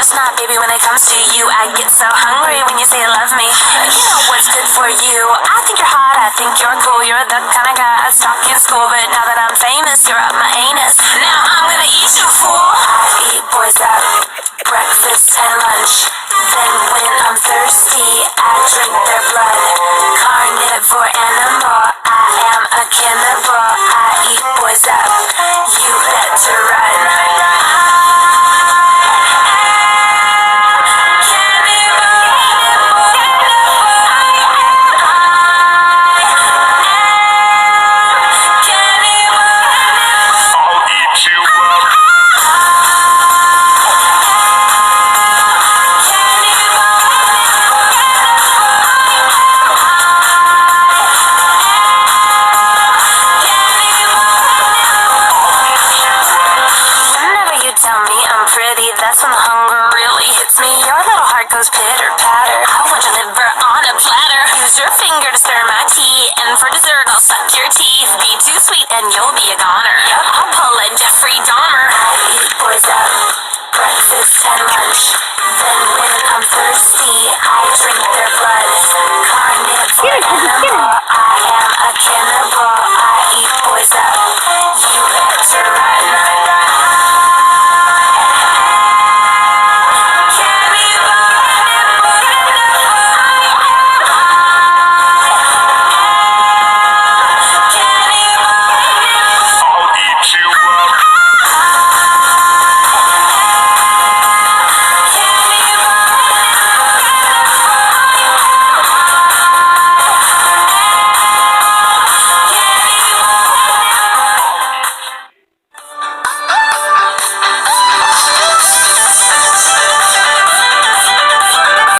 it's not, baby, when it comes to you. I get so hungry when you say you love me. You know what's good for you. I think you're hot, I think you're cool. You're the kind of guy I stalk in school, but now that I'm famous, you're up my anus. Now I'm gonna eat you, fool. I eat boys out, breakfast and lunch. Then when I'm thirsty, I drink their blood. Carnivore animal, I am a cannibal. I eat boys up, you better run. Tell me I'm pretty, that's when the hunger really hits me. Your little heart goes pitter patter. I want your liver on a platter. Use your finger to stir my tea, and for dessert I'll suck your teeth. Be too sweet and you'll be a goner. Yep, I'll pull a Jeffrey Dahmer. I eat boys up, breakfast and lunch. Then when I'm thirsty, I drink their blood. Carnivore animal, I am a cannibal.